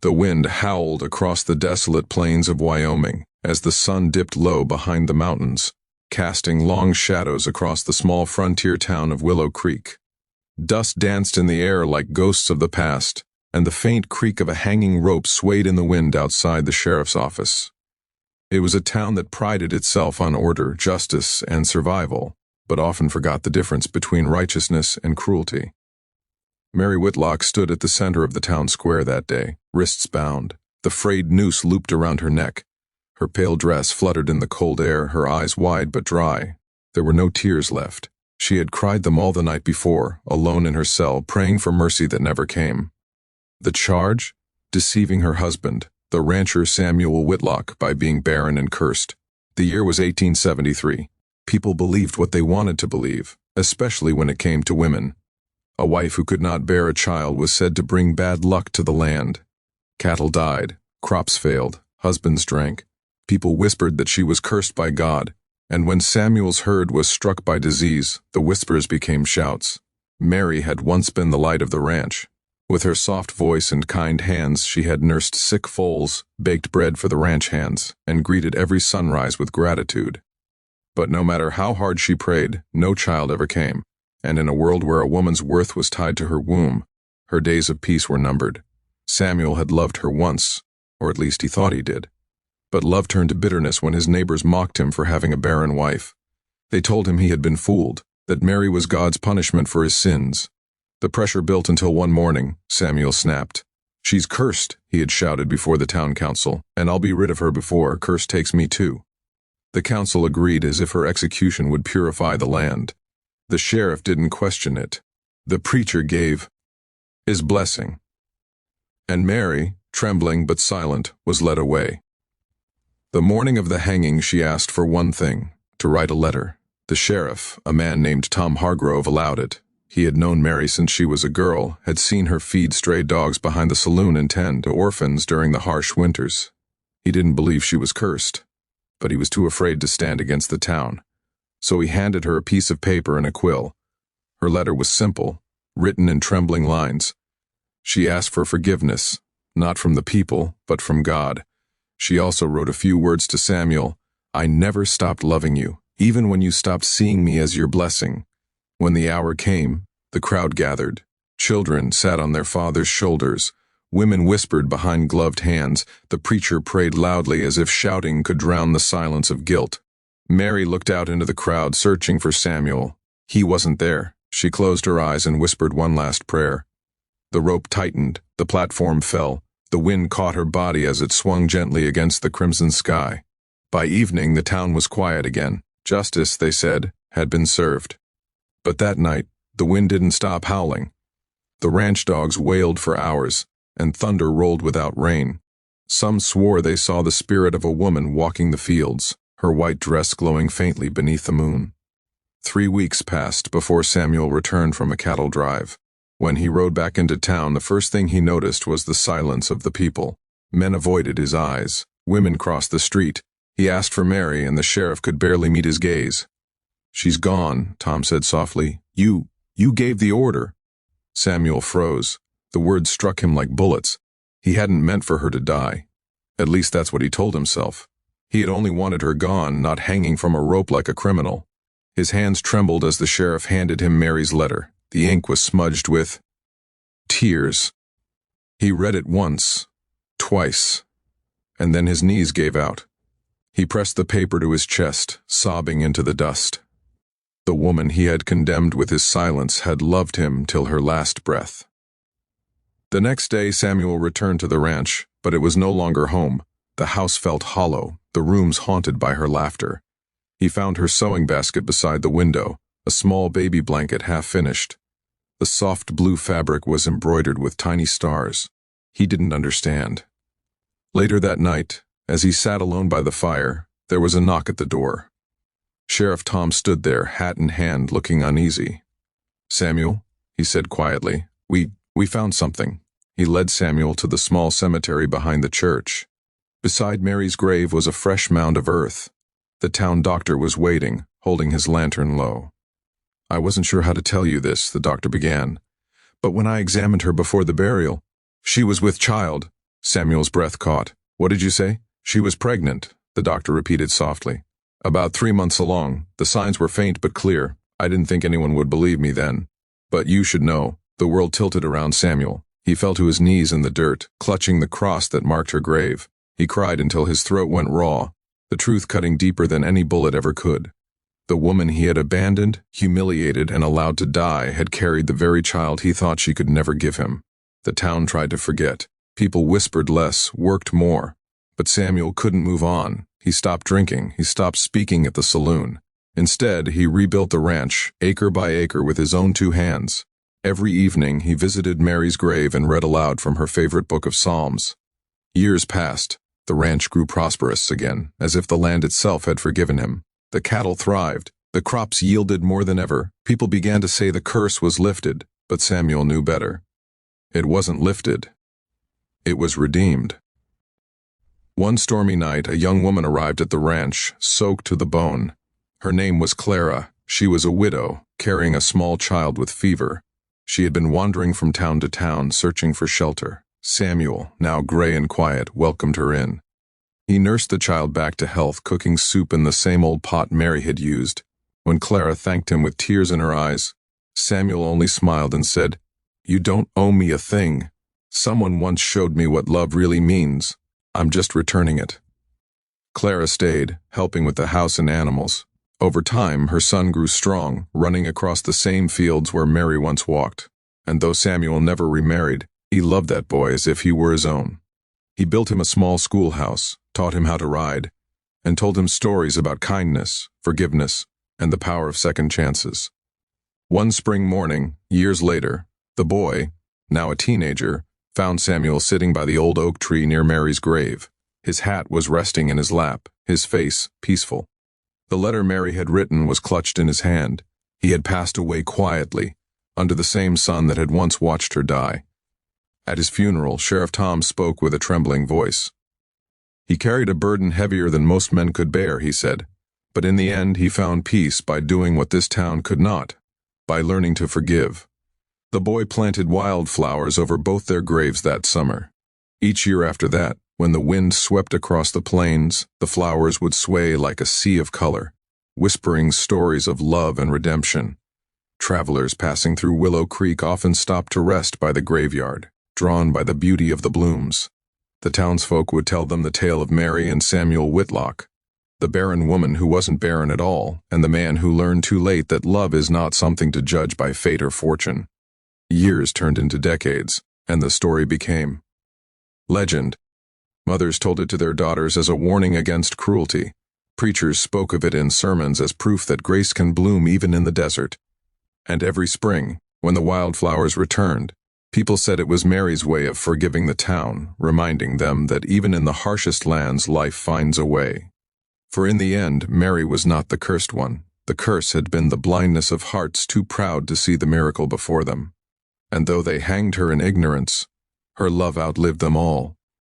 The wind howled across the desolate plains of Wyoming as the sun dipped low behind the mountains, casting long shadows across the small frontier town of Willow Creek. Dust danced in the air like ghosts of the past, and the faint creak of a hanging rope swayed in the wind outside the sheriff's office. It was a town that prided itself on order, justice, and survival, but often forgot the difference between righteousness and cruelty. Mary Whitlock stood at the center of the town square that day, wrists bound, the frayed noose looped around her neck. Her pale dress fluttered in the cold air, her eyes wide but dry. There were no tears left. She had cried them all the night before, alone in her cell, praying for mercy that never came. The charge? Deceiving her husband, the rancher Samuel Whitlock, by being barren and cursed. The year was 1873. People believed what they wanted to believe, especially when it came to women. A wife who could not bear a child was said to bring bad luck to the land. Cattle died, crops failed, husbands drank. People whispered that she was cursed by God, and when Samuel's herd was struck by disease, the whispers became shouts. Mary had once been the light of the ranch. With her soft voice and kind hands, she had nursed sick foals, baked bread for the ranch hands, and greeted every sunrise with gratitude. But no matter how hard she prayed, no child ever came, and in a world where a woman's worth was tied to her womb, her days of peace were numbered. Samuel had loved her once, or at least he thought he did. But love turned to bitterness when his neighbors mocked him for having a barren wife. They told him he had been fooled, that Mary was God's punishment for his sins. The pressure built until one morning, Samuel snapped. "She's cursed," he had shouted before the town council, "and I'll be rid of her before a curse takes me too." The council agreed as if her execution would purify the land. The sheriff didn't question it. The preacher gave his blessing. And Mary, trembling but silent, was led away. The morning of the hanging she asked for one thing, to write a letter. The sheriff, a man named Tom Hargrove, allowed it. He had known Mary since she was a girl, had seen her feed stray dogs behind the saloon and tend to orphans during the harsh winters. He didn't believe she was cursed, but he was too afraid to stand against the town. So he handed her a piece of paper and a quill. Her letter was simple, written in trembling lines. She asked for forgiveness, not from the people, but from God. She also wrote a few words to Samuel. "I never stopped loving you, even when you stopped seeing me as your blessing." When the hour came, the crowd gathered. Children sat on their fathers' shoulders. Women whispered behind gloved hands. The preacher prayed loudly as if shouting could drown the silence of guilt. Mary looked out into the crowd, searching for Samuel. He wasn't there. She closed her eyes and whispered one last prayer. The rope tightened. The platform fell. The wind caught her body as it swung gently against the crimson sky. By evening, the town was quiet again. Justice, they said, had been served. But that night, the wind didn't stop howling. The ranch dogs wailed for hours, and thunder rolled without rain. Some swore they saw the spirit of a woman walking the fields, her white dress glowing faintly beneath the moon. 3 weeks passed before Samuel returned from a cattle drive. When he rode back into town, the first thing he noticed was the silence of the people. Men avoided his eyes. Women crossed the street. He asked for Mary, and the sheriff could barely meet his gaze. "She's gone," Tom said softly. You gave the order." Samuel froze. The words struck him like bullets. He hadn't meant for her to die. At least that's what he told himself. He had only wanted her gone, not hanging from a rope like a criminal. His hands trembled as the sheriff handed him Mary's letter. The ink was smudged with tears. He read it once, twice, and then his knees gave out. He pressed the paper to his chest, sobbing into the dust. The woman he had condemned with his silence had loved him till her last breath. The next day Samuel returned to the ranch, but it was no longer home. The house felt hollow, the rooms haunted by her laughter. He found her sewing basket beside the window, a small baby blanket half finished. The soft blue fabric was embroidered with tiny stars. He didn't understand. Later that night, as he sat alone by the fire, there was a knock at the door. Sheriff Tom stood there, hat in hand, looking uneasy. "Samuel," he said quietly, we found something." He led Samuel to the small cemetery behind the church. Beside Mary's grave was a fresh mound of earth. The town doctor was waiting, holding his lantern low. "I wasn't sure how to tell you this," the doctor began, "but when I examined her before the burial, she was with child." Samuel's breath caught. What did you say? She was pregnant, the doctor repeated softly. About 3 months along. The signs were faint but clear. I didn't think anyone would believe me then. But you should know. The world tilted around Samuel. He fell to his knees in the dirt, clutching the cross that marked her grave. He cried until his throat went raw, the truth cutting deeper than any bullet ever could. The woman he had abandoned, humiliated, and allowed to die had carried the very child he thought she could never give him. The town tried to forget. People whispered less, worked more. But Samuel couldn't move on. He stopped drinking. He stopped speaking at the saloon. Instead, he rebuilt the ranch, acre by acre, with his own 2 hands. Every evening, he visited Mary's grave and read aloud from her favorite book of Psalms. Years passed. The ranch grew prosperous again, as if the land itself had forgiven him. The cattle thrived. The crops yielded more than ever. People began to say the curse was lifted, but Samuel knew better. It wasn't lifted. It was redeemed. One stormy night, a young woman arrived at the ranch, soaked to the bone. Her name was Clara. She was a widow, carrying a small child with fever. She had been wandering from town to town, searching for shelter. Samuel, now gray and quiet, welcomed her in. He nursed the child back to health, cooking soup in the same old pot Mary had used. When Clara thanked him with tears in her eyes, Samuel only smiled and said, "You don't owe me a thing. Someone once showed me what love really means. I'm just returning it." Clara stayed, helping with the house and animals. Over time, her son grew strong, running across the same fields where Mary once walked. And though Samuel never remarried, he loved that boy as if he were his own. He built him a small schoolhouse, taught him how to ride, and told him stories about kindness, forgiveness, and the power of second chances. One spring morning, years later, the boy, now a teenager, found Samuel sitting by the old oak tree near Mary's grave. His hat was resting in his lap, his face peaceful. The letter Mary had written was clutched in his hand. He had passed away quietly, under the same sun that had once watched her die. At his funeral, Sheriff Tom spoke with a trembling voice. He carried a burden heavier than most men could bear, he said, but in the end he found peace by doing what this town could not, by learning to forgive. The boy planted wildflowers over both their graves that summer. Each year after that, when the wind swept across the plains, the flowers would sway like a sea of color, whispering stories of love and redemption. Travelers passing through Willow Creek often stopped to rest by the graveyard, drawn by the beauty of the blooms. The townsfolk would tell them the tale of Mary and Samuel Whitlock, the barren woman who wasn't barren at all, and the man who learned too late that love is not something to judge by fate or fortune. Years turned into decades, and the story became legend. Mothers told it to their daughters as a warning against cruelty. Preachers spoke of it in sermons as proof that grace can bloom even in the desert. And every spring, when the wildflowers returned, people said it was Mary's way of forgiving the town, reminding them that even in the harshest lands life finds a way. For in the end, Mary was not the cursed one. The curse had been the blindness of hearts too proud to see the miracle before them. And though they hanged her in ignorance, her love outlived them all.